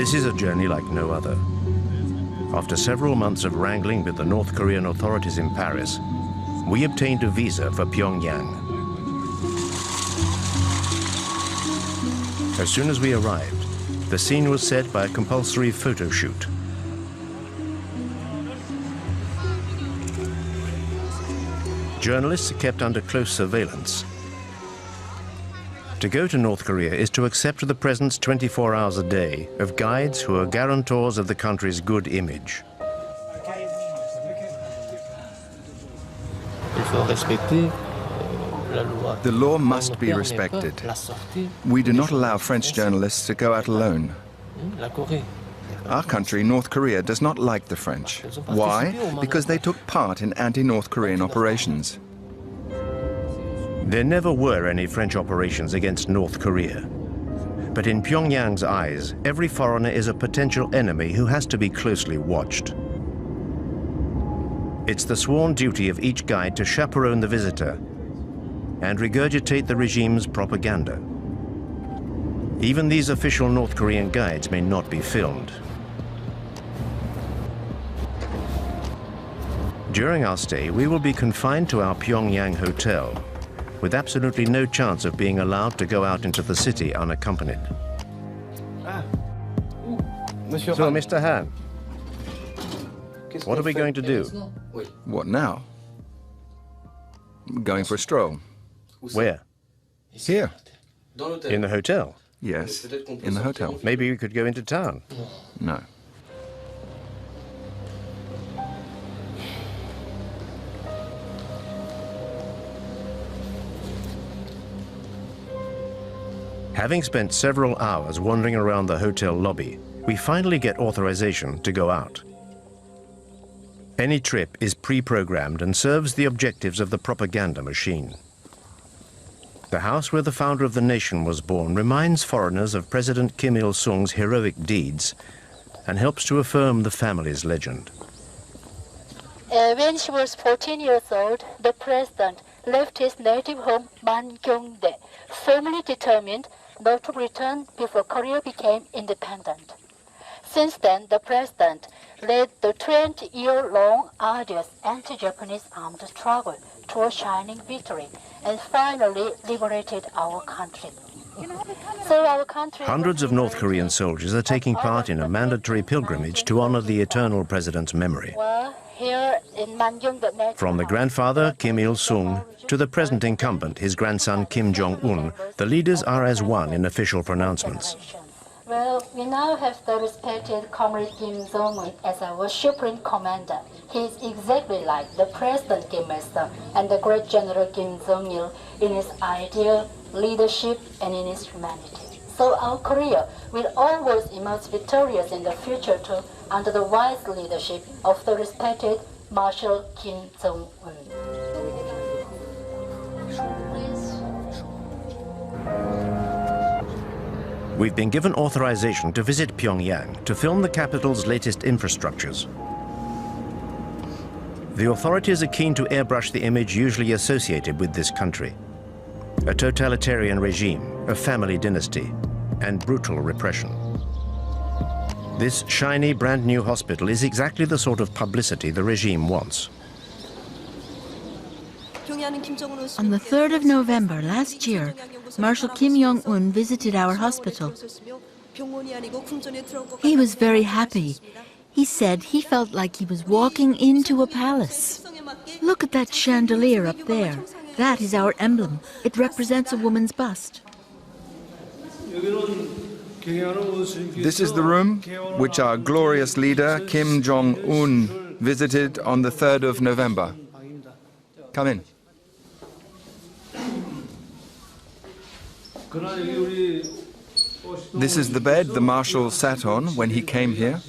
This is a journey like no other. After several months of wrangling with the North Korean authorities in Paris, we obtained a visa for Pyongyang. As soon as we arrived, the scene was set by a compulsory photo shoot. Journalists are kept under close surveillance. To go to North Korea is to accept the presence 24 hours a day of guides who are guarantors of the country's good image. The law must be respected. We do not allow French journalists to go out alone. Our country, North Korea, does not like the French. Why? Because they took part in anti-North Korean operations. There never were any French operations against North Korea. But in Pyongyang's eyes, every foreigner is a potential enemy who has to be closely watched. It's the sworn duty of each guide to chaperone the visitor and regurgitate the regime's propaganda. Even these official North Korean guides may not be filmed. During our stay, we will be confined to our Pyongyang hotel, with absolutely no chance of being allowed to go out into the city unaccompanied. So, Mr. Han, what are we going to do? What now? Going for a stroll. Where? Here. In the hotel? Yes, in the hotel. Maybe we could go into town. No. Having spent several hours wandering around the hotel lobby, we finally get authorization to go out. Any trip is pre-programmed and serves the objectives of the propaganda machine. The house where the founder of the nation was born reminds foreigners of President Kim Il-sung's heroic deeds and helps to affirm the family's legend. When she was 14 years old, the president left his native home, Mangyongdae, firmly determined not to return before Korea became independent. Since then, the president led the 20-year-long arduous anti-Japanese armed struggle to a shining victory and finally liberated our country. So our country... Hundreds of North Korean soldiers are taking part in a mandatory pilgrimage to honor the eternal president's memory. Here in Mangyongdae, from the grandfather, Kim Il-sung, to the present incumbent, his grandson, Kim Jong-un, the leaders are as one in official pronouncements. Well, we now have the respected Comrade Kim Jong-un as our Supreme Commander. He is exactly like the President Kim Il-sung and the great General Kim Jong-il in his ideal leadership and in his humanity. So our Korea will always emerge victorious in the future too, under the wise leadership of the respected Marshal Kim Jong-un. We've been given authorization to visit Pyongyang to film the capital's latest infrastructures. The authorities are keen to airbrush the image usually associated with this country: a totalitarian regime, a family dynasty, and brutal repression. This shiny, brand new hospital is exactly the sort of publicity the regime wants. On the 3rd of November last year, Marshal Kim Jong-un visited our hospital. He was very happy. He said he felt like he was walking into a palace. Look at that chandelier up there. That is our emblem. It represents a woman's bust. This is the room which our glorious leader, Kim Jong-un, visited on the 3rd of November. Come in. This is the bed the Marshal sat on when he came here.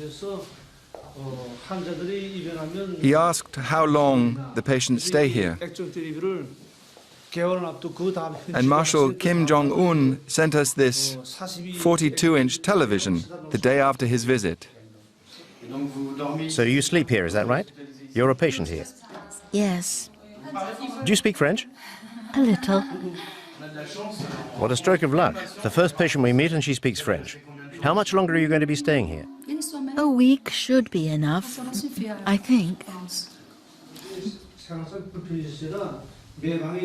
He asked how long the patients stay here. And Marshal Kim Jong-un sent us this 42-inch television the day after his visit. So you sleep here, is that right? You're a patient here? Yes. Do you speak French? A little. What a stroke of luck. The first patient we meet and she speaks French. How much longer are you going to be staying here? A week should be enough, I think.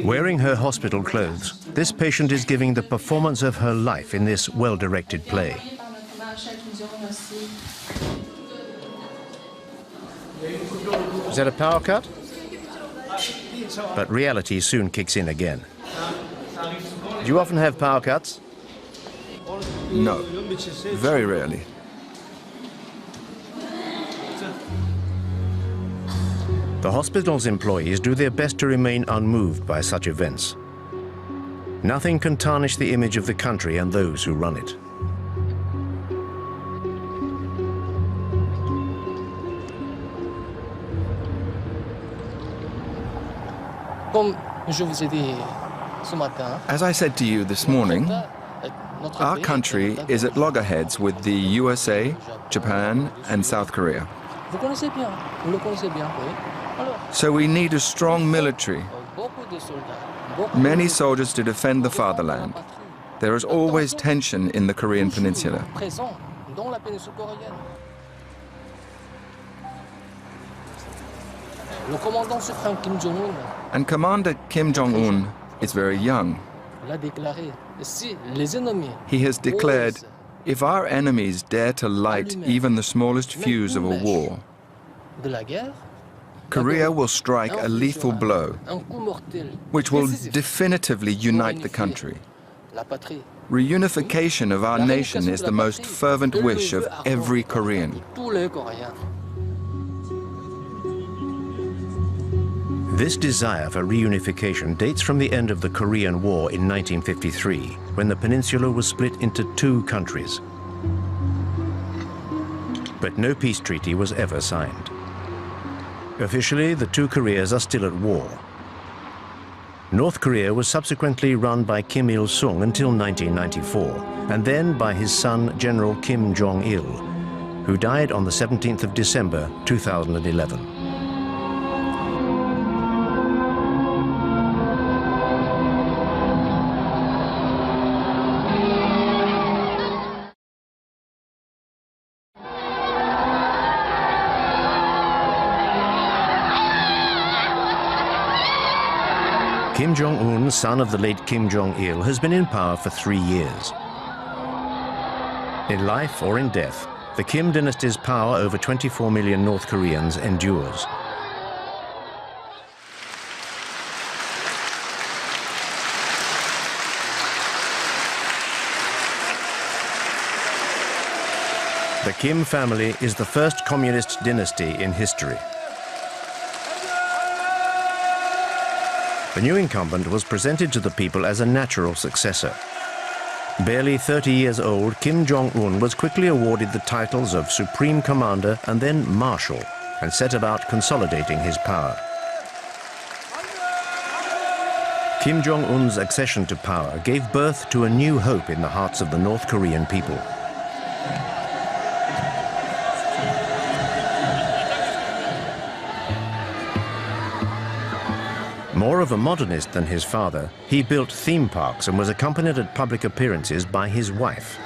Wearing her hospital clothes, this patient is giving the performance of her life in this well-directed play. Is that a power cut? But reality soon kicks in again. Do you often have power cuts? No, very rarely. The hospital's employees do their best to remain unmoved by such events. Nothing can tarnish the image of the country and those who run it. As I said to you this morning, our country is at loggerheads with the USA, Japan, and South Korea. So we need a strong military, many soldiers to defend the fatherland. There is always tension in the Korean Peninsula. And Commander Kim Jong-un is very young. He has declared, if our enemies dare to light even the smallest fuse of a war, Korea will strike a lethal blow, which will definitively unite the country. Reunification of our nation is the most fervent wish of every Korean. This desire for reunification dates from the end of the Korean War in 1953, when the peninsula was split into two countries. But no peace treaty was ever signed. Officially, the two Koreas are still at war. North Korea was subsequently run by Kim Il-sung until 1994, and then by his son, General Kim Jong-il, who died on the 17th of December, 2011. Kim Jong-un, son of the late Kim Jong-il, has been in power for 3 years. In life or in death, the Kim dynasty's power over 24 million North Koreans endures. The Kim family is the first communist dynasty in history. The new incumbent was presented to the people as a natural successor. Barely 30 years old, Kim Jong-un was quickly awarded the titles of Supreme Commander and then Marshal, and set about consolidating his power. Kim Jong-un's accession to power gave birth to a new hope in the hearts of the North Korean people. More of a modernist than his father, he built theme parks and was accompanied at public appearances by his wife.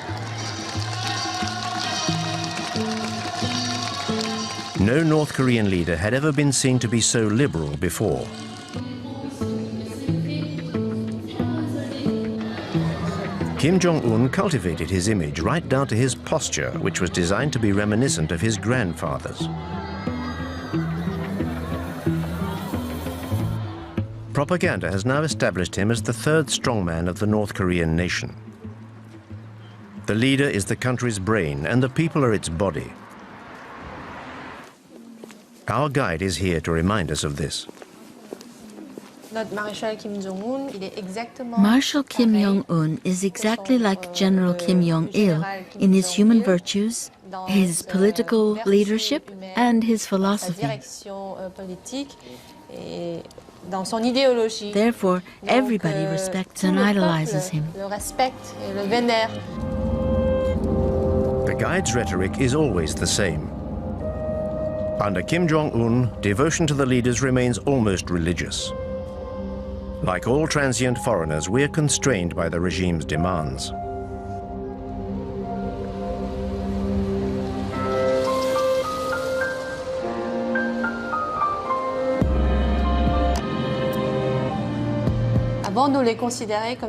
No North Korean leader had ever been seen to be so liberal before. Kim Jong-un cultivated his image right down to his posture, which was designed to be reminiscent of his grandfather's. Propaganda has now established him as the third strongman of the North Korean nation. The leader is the country's brain and the people are its body. Our guide is here to remind us of this. Marshal Kim Jong-un is exactly like General Kim Jong-il in his human virtues, his political leadership, and his philosophy. Therefore, everybody respects and idolizes him. The guide's rhetoric is always the same. Under Kim Jong-un, devotion to the leaders remains almost religious. Like all transient foreigners, we're constrained by the regime's demands.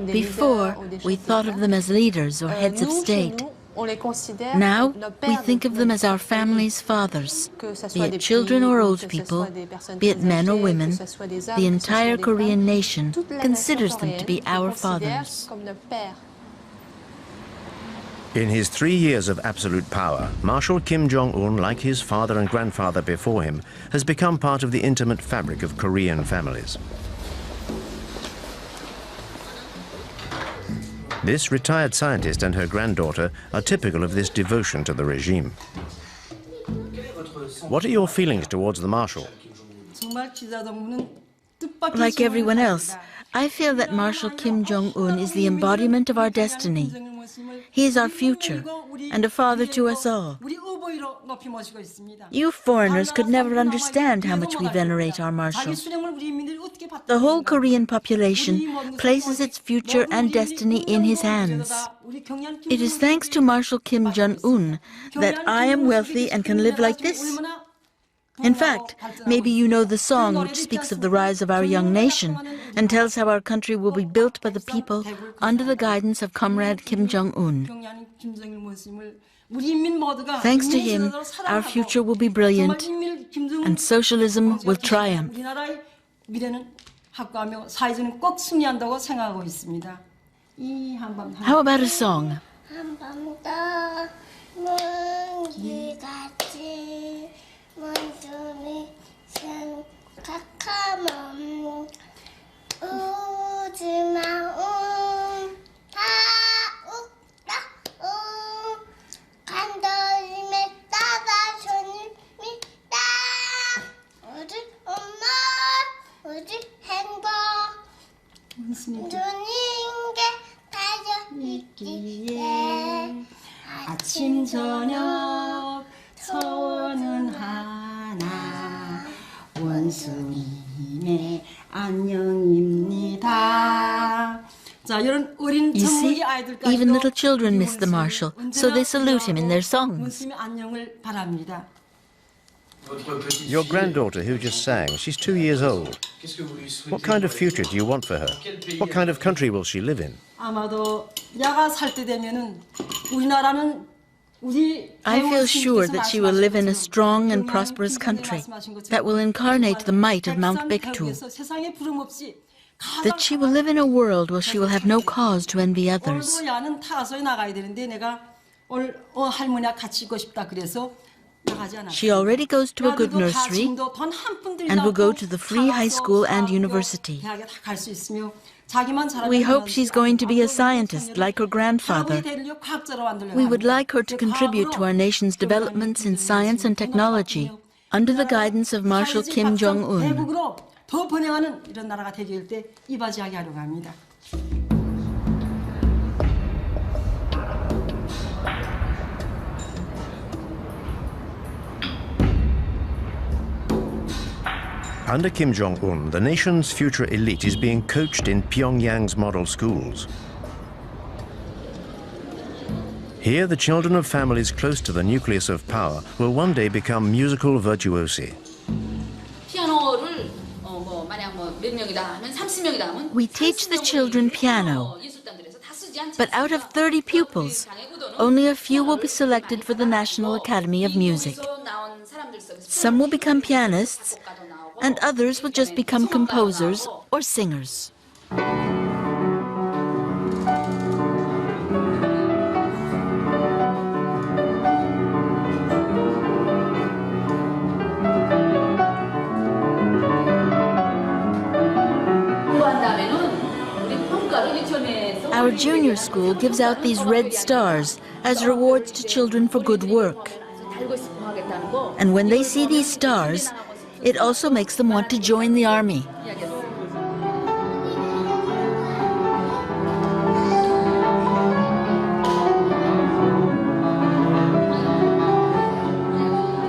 Before, we thought of them as leaders or heads of state. Now, we think of them as our family's fathers, be it children or old people, be it men or women. The entire Korean nation considers them to be our fathers. In his 3 years of absolute power, Marshal Kim Jong-un, like his father and grandfather before him, has become part of the intimate fabric of Korean families. This retired scientist and her granddaughter are typical of this devotion to the regime. What are your feelings towards the Marshal? Like everyone else, I feel that Marshal Kim Jong-un is the embodiment of our destiny. He is our future and a father to us all. You foreigners could never understand how much we venerate our Marshal. The whole Korean population places its future and destiny in his hands. It is thanks to Marshal Kim Jong-un that I am wealthy and can live like this. In fact, maybe you know the song which speaks of the rise of our young nation and tells how our country will be built by the people under the guidance of Comrade Kim Jong-un. Thanks to him, our future will be brilliant and socialism will triumph. How about a song? 아침 저녁 소원은 하나 원수님의 안녕입니다. You see, even little children miss the Marshal, so they salute him in their songs. Your granddaughter who just sang, she's 2 years old. What kind of future do you want for her? What kind of country will she live in? I feel sure that she will live in a strong and prosperous country that will incarnate the might of Mount Baekdu. That she will live in a world where she will have no cause to envy others. She already goes to a good nursery and will go to the free high school and university. We hope she's going to be a scientist like her grandfather. We would like her to contribute to our nation's developments in science and technology under the guidance of Marshal Kim Jong-un. Under Kim Jong-un, the nation's future elite is being coached in Pyongyang's model schools. Here, the children of families close to the nucleus of power will one day become musical virtuosi. We teach the children piano, but out of 30 pupils, only a few will be selected for the National Academy of Music. Some will become pianists, and others will just become composers or singers. Our junior school gives out these red stars as rewards to children for good work. And when they see these stars, it also makes them want to join the army.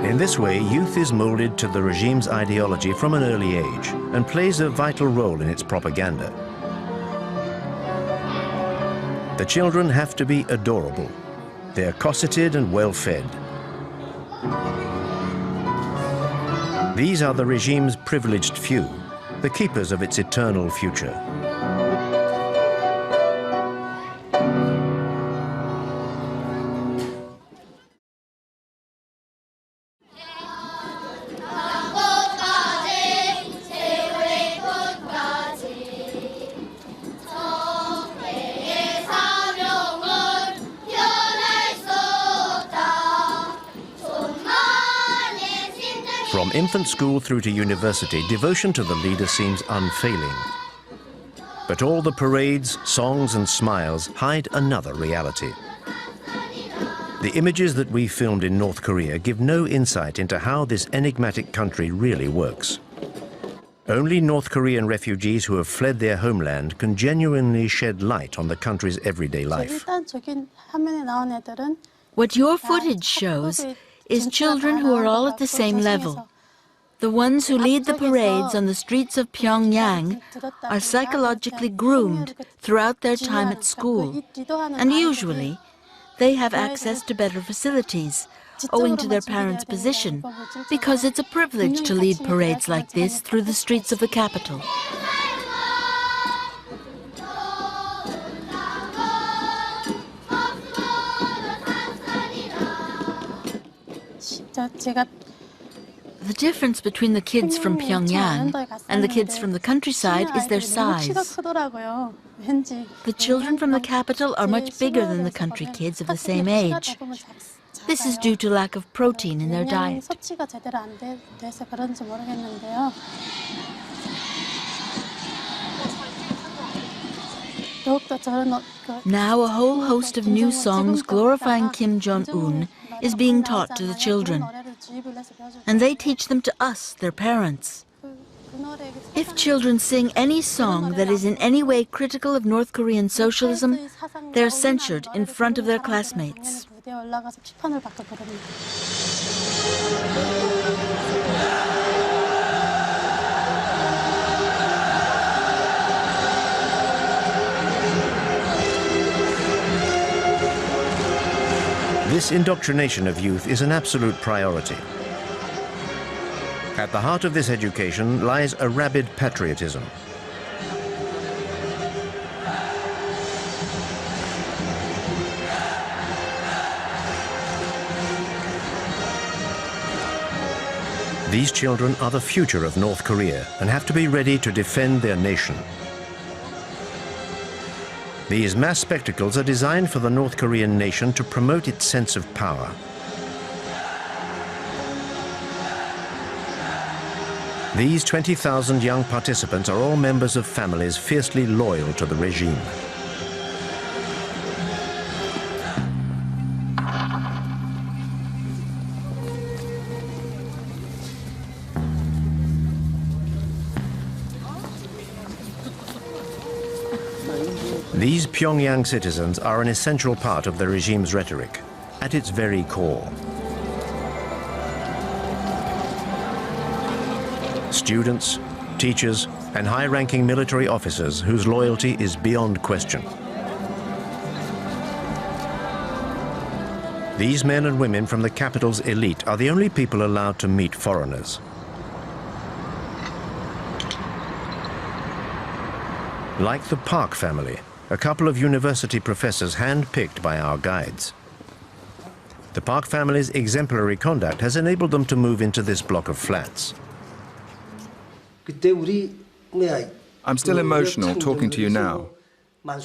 In this way, youth is molded to the regime's ideology from an early age and plays a vital role in its propaganda. The children have to be adorable. They are cosseted and well-fed. These are the regime's privileged few, the keepers of its eternal future. From infant school through to university, devotion to the leader seems unfailing. But all the parades, songs and smiles hide another reality. The images that we filmed in North Korea give no insight into how this enigmatic country really works. Only North Korean refugees who have fled their homeland can genuinely shed light on the country's everyday life. What your footage shows is children who are all at the same level. The ones who lead the parades on the streets of Pyongyang are psychologically groomed throughout their time at school, and usually they have access to better facilities, owing to their parents' position, because it's a privilege to lead parades like this through the streets of the capital. The difference between the kids from Pyongyang and the kids from the countryside is their size. The children from the capital are much bigger than the country kids of the same age. This is due to lack of protein in their diet. Now a whole host of new songs glorifying Kim Jong-un is being taught to the children. And they teach them to us, their parents. If children sing any song that is in any way critical of North Korean socialism, they're censured in front of their classmates. This indoctrination of youth is an absolute priority. At the heart of this education lies a rabid patriotism. These children are the future of North Korea and have to be ready to defend their nation. These mass spectacles are designed for the North Korean nation to promote its sense of power. These 20,000 young participants are all members of families fiercely loyal to the regime. These Pyongyang citizens are an essential part of the regime's rhetoric, at its very core. Students, teachers, and high-ranking military officers whose loyalty is beyond question. These men and women from the capital's elite are the only people allowed to meet foreigners. Like the Park family, a couple of university professors hand-picked by our guides. The Park family's exemplary conduct has enabled them to move into this block of flats. I'm still emotional talking to you now.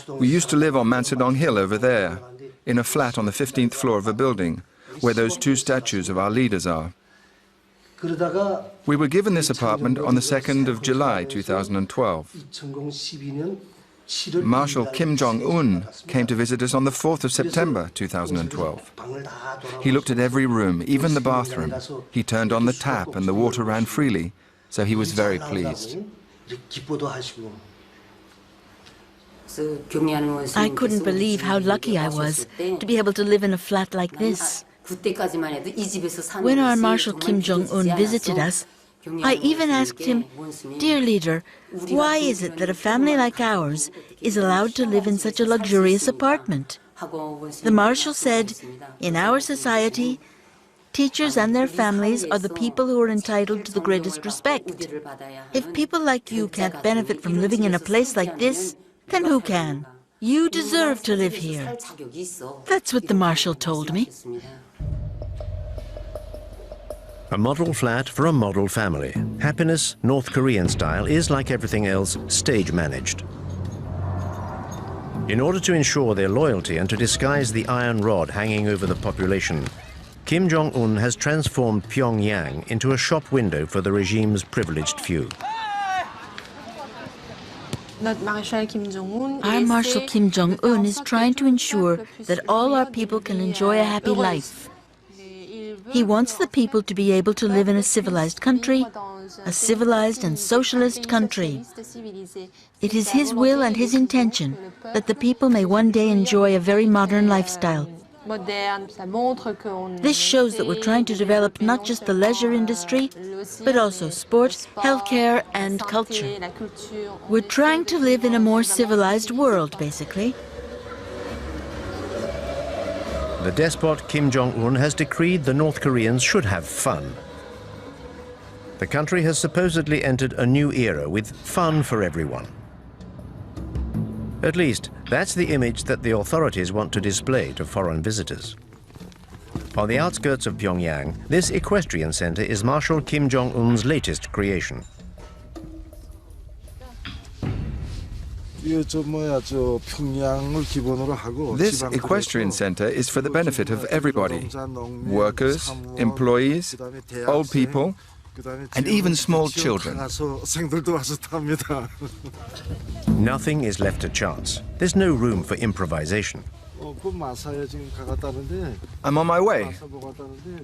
We used to live on Mansadong Hill over there, in a flat on the 15th floor of a building, where those two statues of our leaders are. We were given this apartment on the 2nd of July 2012. Marshal Kim Jong-un came to visit us on the 4th of September 2012. He looked at every room, even the bathroom. He turned on the tap and the water ran freely, so he was very pleased. I couldn't believe how lucky I was to be able to live in a flat like this. When our Marshal Kim Jong-un visited us, I even asked him, "Dear leader, why is it that a family like ours is allowed to live in such a luxurious apartment?" The Marshal said, "In our society, teachers and their families are the people who are entitled to the greatest respect. If people like you can't benefit from living in a place like this, then who can? You deserve to live here." That's what the Marshal told me. A model flat for a model family. Happiness, North Korean style, is, like everything else, stage managed. In order to ensure their loyalty and to disguise the iron rod hanging over the population, Kim Jong-un has transformed Pyongyang into a shop window for the regime's privileged few. Our Marshal Kim Jong-un is trying to ensure that all our people can enjoy a happy life. He wants the people to be able to live in a civilized country, a civilized and socialist country. It is his will and his intention that the people may one day enjoy a very modern lifestyle. This shows that we're trying to develop not just the leisure industry, but also sport, healthcare, and culture. We're trying to live in a more civilized world, basically. The despot Kim Jong-un has decreed the North Koreans should have fun. The country has supposedly entered a new era with fun for everyone. At least, that's the image that the authorities want to display to foreign visitors. On the outskirts of Pyongyang, this equestrian center is Marshal Kim Jong-un's latest creation. This equestrian center is for the benefit of everybody: workers, employees, old people, and even small children. Nothing is left to chance. There's no room for improvisation. I'm on my way.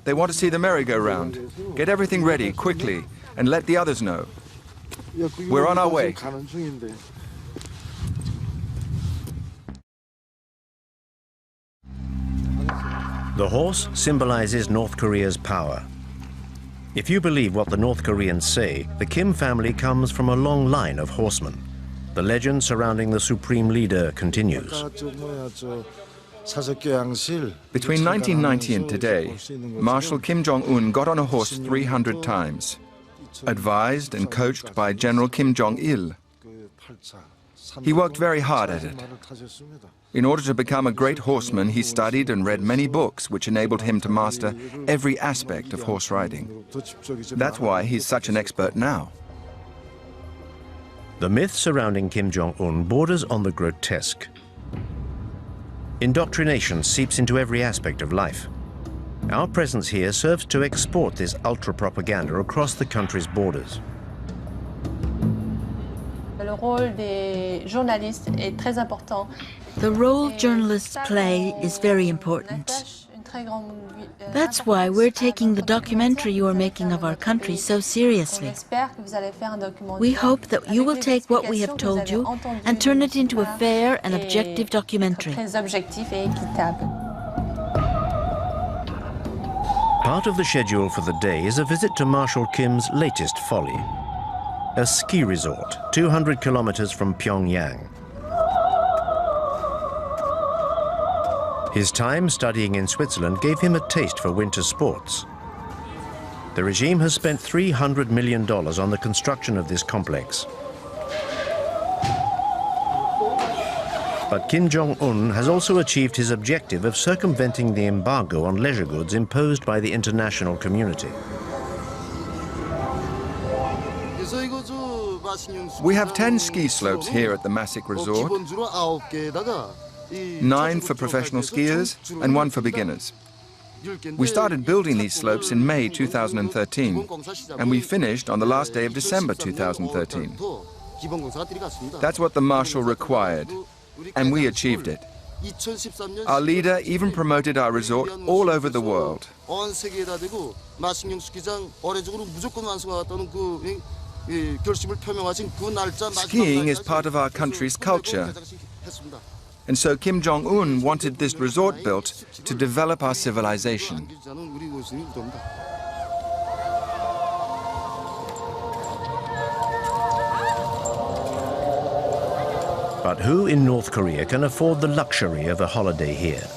They want to see the merry-go-round. Get everything ready quickly and let the others know. We're on our way. The horse symbolizes North Korea's power. If you believe what the North Koreans say, the Kim family comes from a long line of horsemen. The legend surrounding the supreme leader continues. Between 1990 and today, Marshal Kim Jong-un got on a horse 300 times, advised and coached by General Kim Jong-il. He worked very hard at it. In order to become a great horseman, he studied and read many books which enabled him to master every aspect of horse riding. That's why he's such an expert now. The myth surrounding Kim Jong-un borders on the grotesque. Indoctrination seeps into every aspect of life. Our presence here serves to export this ultra-propaganda across the country's borders. The role journalists play is very important. That's why we're taking the documentary you are making of our country so seriously. We hope that you will take what we have told you and turn it into a fair and objective documentary. Part of the schedule for the day is a visit to Marshal Kim's latest folly, a ski resort 200 kilometers from Pyongyang. His time studying in Switzerland gave him a taste for winter sports. The regime has spent $300 million on the construction of this complex. But Kim Jong-un has also achieved his objective of circumventing the embargo on leisure goods imposed by the international community. We have 10 ski slopes here at the Masik Resort, 9 for professional skiers and 1 for beginners. We started building these slopes in May 2013, and we finished on the last day of December 2013. That's what the Marshal required, and we achieved it. Our leader even promoted our resort all over the world. Skiing is part of our country's culture. And so Kim Jong-un wanted this resort built to develop our civilization. But who in North Korea can afford the luxury of a holiday here?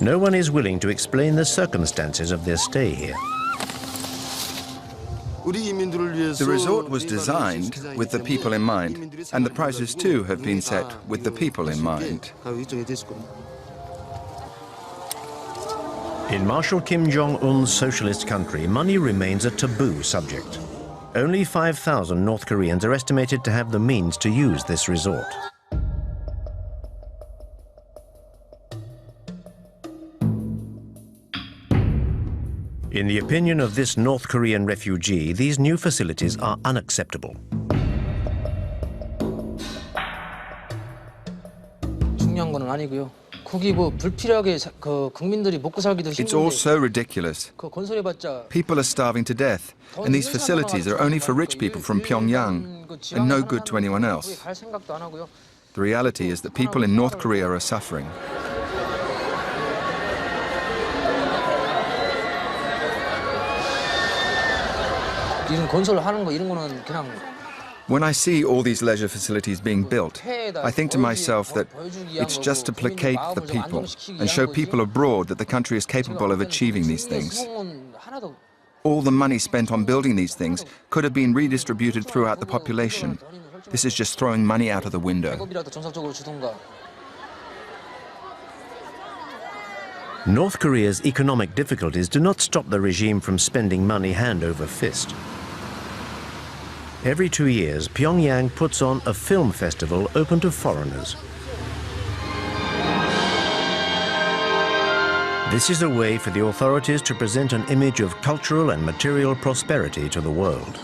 No one is willing to explain the circumstances of their stay here. The resort was designed with the people in mind, and the prices too have been set with the people in mind. In Marshal Kim Jong-un's socialist country, money remains a taboo subject. Only 5,000 North Koreans are estimated to have the means to use this resort. In the opinion of this North Korean refugee, these new facilities are unacceptable. 중요한 건 아니고요. 거기 뭐 불필요하게 그 국민들이 먹고 살기도 It's all 힘든데 so ridiculous. 그 건설해봤자 People are starving to death, and these facilities are only for rich people from Pyongyang and no good to anyone else. 갈 생각도 안 하고요. The reality is that people in North Korea are suffering. 이런 건설하는 거 이런 거는 그냥 When I see all these leisure facilities being built, I think to myself that it's just to placate the people and show people abroad that the country is capable of achieving these things. All the money spent on building these things could have been redistributed throughout the population. This is just throwing money out of the window. North Korea's economic difficulties do not stop the regime from spending money hand over fist. Every 2 years, Pyongyang puts on a film festival open to foreigners. This is a way for the authorities to present an image of cultural and material prosperity to the world.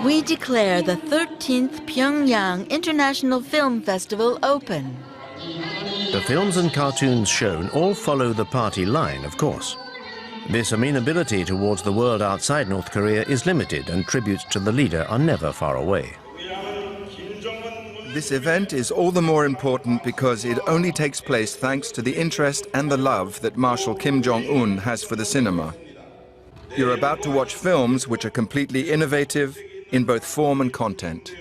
We declare the 13th Pyongyang International Film Festival open. The films and cartoons shown all follow the party line, of course. This amenability towards the world outside North Korea is limited, and tributes to the leader are never far away. This event is all the more important because it only takes place thanks to the interest and the love that Marshal Kim Jong-un has for the cinema. You're about to watch films which are completely innovative in both form and content.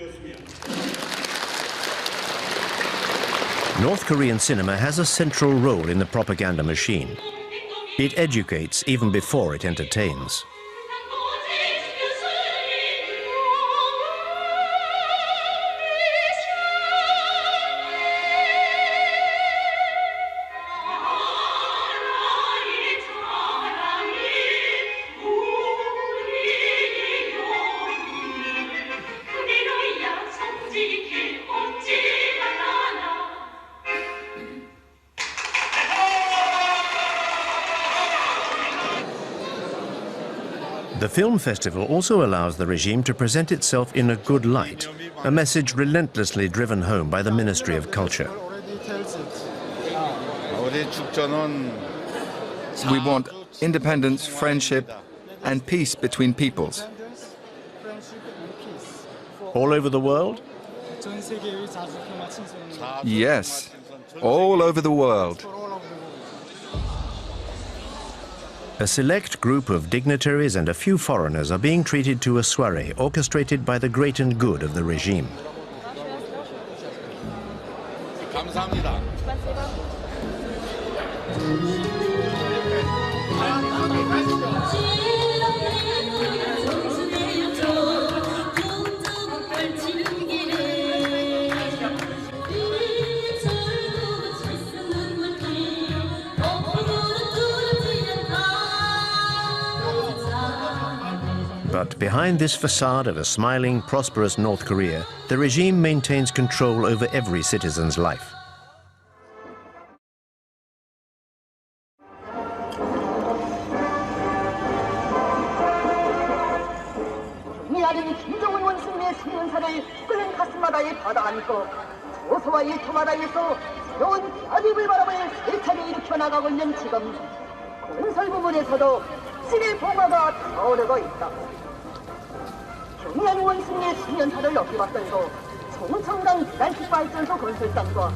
North Korean cinema has a central role in the propaganda machine. It educates even before it entertains. The film festival also allows the regime to present itself in a good light, a message relentlessly driven home by the Ministry of Culture. We want independence, friendship, and peace between peoples. All over the world? Yes, all over the world. A select group of dignitaries and a few foreigners are being treated to a soiree orchestrated by the great and good of the regime. But behind this facade of a smiling, prosperous North Korea, the regime maintains control over every citizen's life. 평양 원숭이의 수년사를 엮여봤더니도 송청강 기관식발전소 건설장과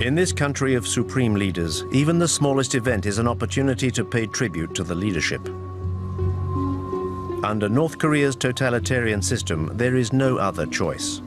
In this country of supreme leaders, even the smallest event is an opportunity to pay tribute to the leadership. Under North Korea's totalitarian system, there is no other choice.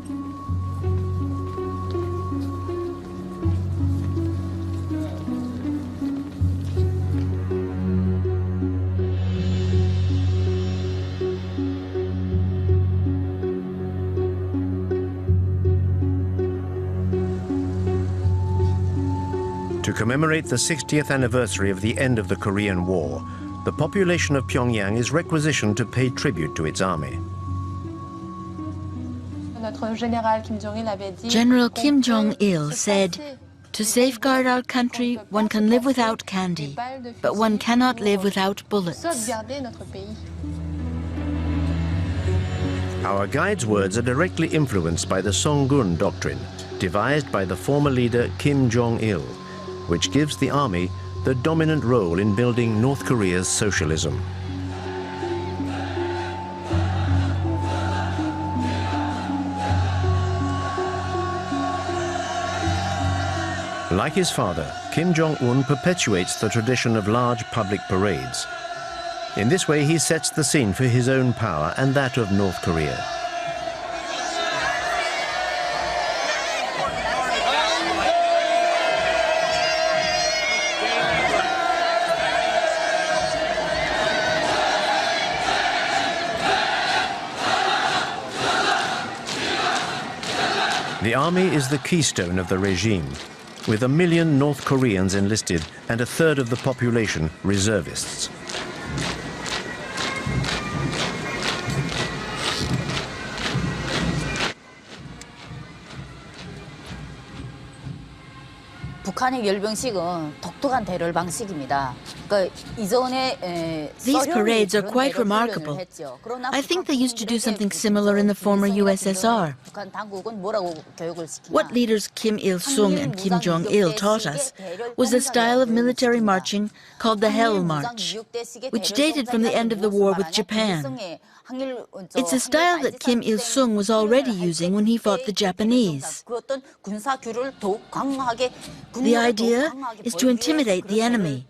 To commemorate the 60th anniversary of the end of the Korean War, the population of Pyongyang is requisitioned to pay tribute to its army. General Kim Jong-il said, "To safeguard our country, one can live without candy, but one cannot live without bullets." Our guide's words are directly influenced by the Songun doctrine, devised by the former leader Kim Jong-il, which gives the army the dominant role in building North Korea's socialism. Like his father, Kim Jong-un perpetuates the tradition of large public parades. In this way, he sets the scene for his own power and that of North Korea. The army is the keystone of the regime, with 1 million North Koreans enlisted and a third of the population reservists. 북한의 열병식은 독특한 대열 방식입니다. These parades are quite remarkable. I think they used to do something similar in the former USSR. What leaders Kim Il-sung and Kim Jong-il taught us was a style of military marching called the Hell March, which dated from the end of the war with Japan. It's a style that Kim Il-sung was already using when he fought the Japanese. The idea is to intimidate the enemy.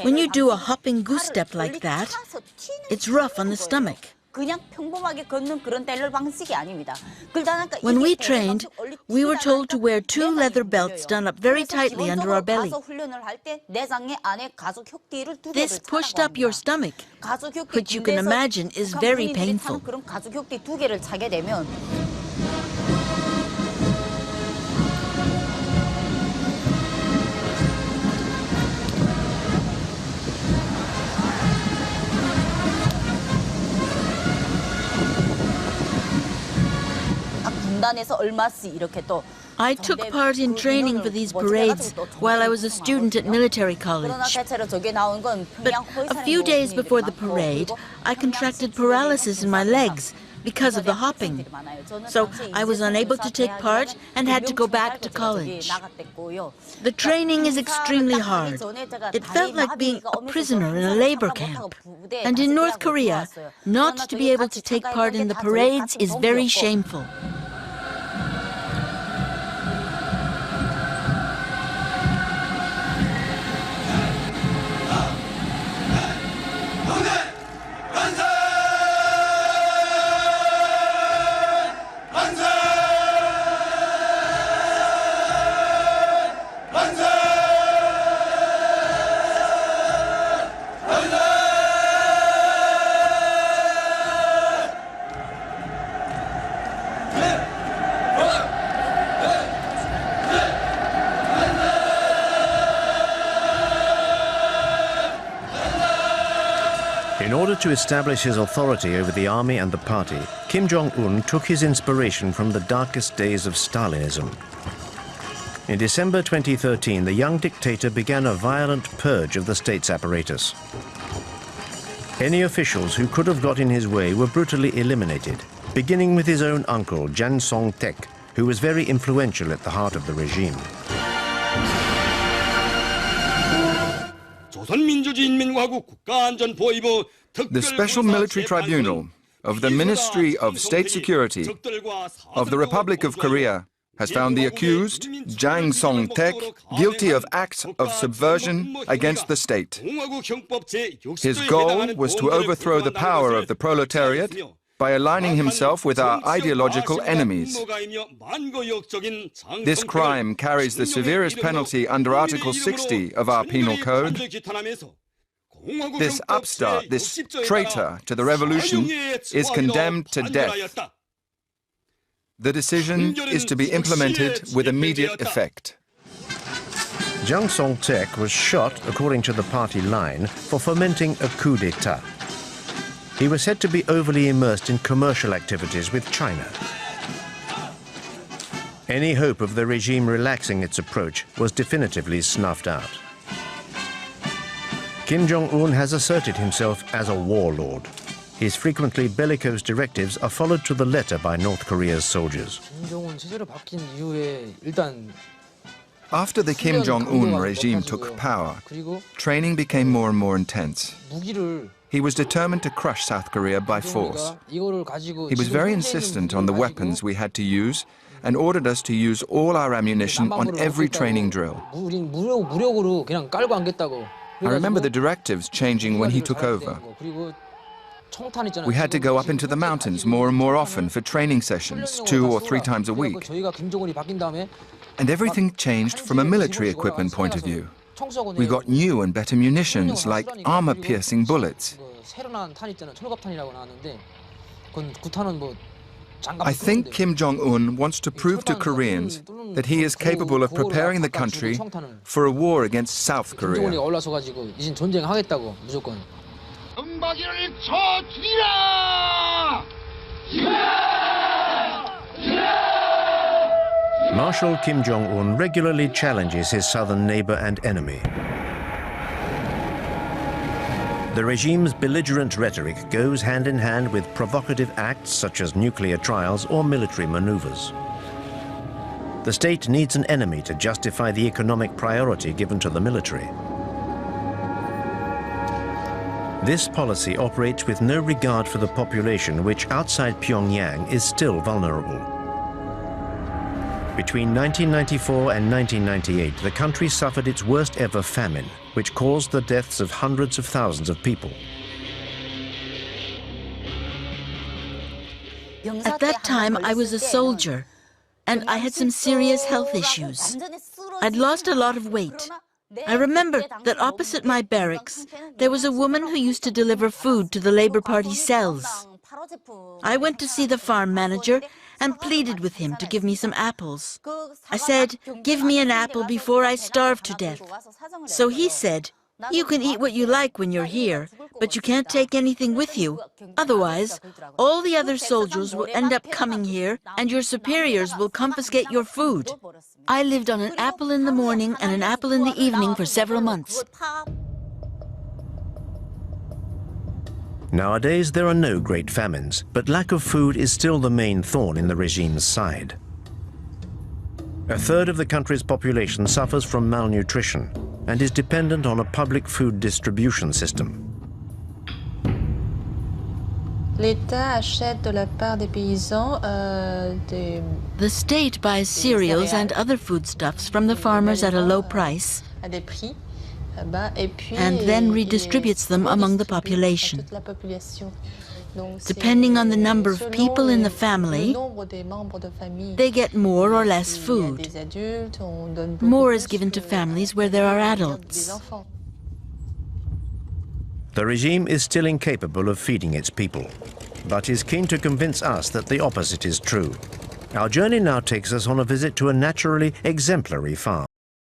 When you do a hopping goose step like that, it's rough on the stomach. When we trained, we were told to wear 2 leather belts done up very tightly under our belly. This pushed up your stomach, which you can imagine is very painful. I took part in training for these parades while I was a student at military college. But a few days before the parade, I contracted paralysis in my legs because of the hopping. So I was unable to take part and had to go back to college. The training is extremely hard. It felt like being a prisoner in a labor camp. And in North Korea, not to be able to take part in the parades is very shameful. In order to establish his authority over the army and the party, Kim Jong-un took his inspiration from the darkest days of Stalinism. In December 2013, the young dictator began a violent purge of the state's apparatus. Any officials who could have got in his way were brutally eliminated, beginning with his own uncle, Jang Song-taek, who was very influential at the heart of the regime. The Special Military Tribunal of the Ministry of State Security of the Republic of Korea has found the accused, Jang Song-taek, guilty of acts of subversion against the state. His goal was to overthrow the power of the proletariat by aligning himself with our ideological enemies. This crime carries the severest penalty under Article 60 of our Penal Code. This upstart, this traitor to the revolution, is condemned to death. The decision is to be implemented with immediate effect. Jiang Song-tek was shot, according to the party line, for fomenting a coup d'etat. He was said to be overly immersed in commercial activities with China. Any hope of the regime relaxing its approach was definitively snuffed out. Kim Jong-un has asserted himself as a warlord. His frequently bellicose directives are followed to the letter by North Korea's soldiers. After the Kim Jong-un regime took power, training became more and more intense. He was determined to crush South Korea by force. He was very insistent on the weapons we had to use and ordered us to use all our ammunition on every training drill. I remember the directives changing when he took over. We had to go up into the mountains more and more often for training sessions, 2 or 3 times a week. And everything changed from a military equipment point of view. We got new and better munitions, like armor-piercing bullets. I think Kim Jong-un wants to prove to Koreans that he is capable of preparing the country for a war against South Korea. Marshal Kim Jong-un regularly challenges his southern neighbor and enemy. The regime's belligerent rhetoric goes hand in hand with provocative acts such as nuclear trials or military maneuvers. The state needs an enemy to justify the economic priority given to the military. This policy operates with no regard for the population, which outside Pyongyang is still vulnerable. Between 1994 and 1998, the country suffered its worst ever famine, which caused the deaths of hundreds of thousands of people. At that time, I was a soldier, and I had some serious health issues. I'd lost a lot of weight. I remember that opposite my barracks, there was a woman who used to deliver food to the Labour Party cells. I went to see the farm manager and pleaded with him to give me some apples. I said, "Give me an apple before I starve to death." So he said, "You can eat what you like when you're here, but you can't take anything with you. Otherwise, all the other soldiers will end up coming here and your superiors will confiscate your food." I lived on an apple in the morning and an apple in the evening for several months. Nowadays, there are no great famines, but lack of food is still the main thorn in the regime's side. A third of the country's population suffers from malnutrition and is dependent on a public food distribution system. L'État achète de la part des paysans The state buys cereals and other foodstuffs from the farmers at a low price à des prix bas et puis and then redistributes them among the population. Depending on the number of people in the family, they get more or less food. More is given to families where there are adults. The regime is still incapable of feeding its people, but is keen to convince us that the opposite is true. Our journey now takes us on a visit to a naturally exemplary farm.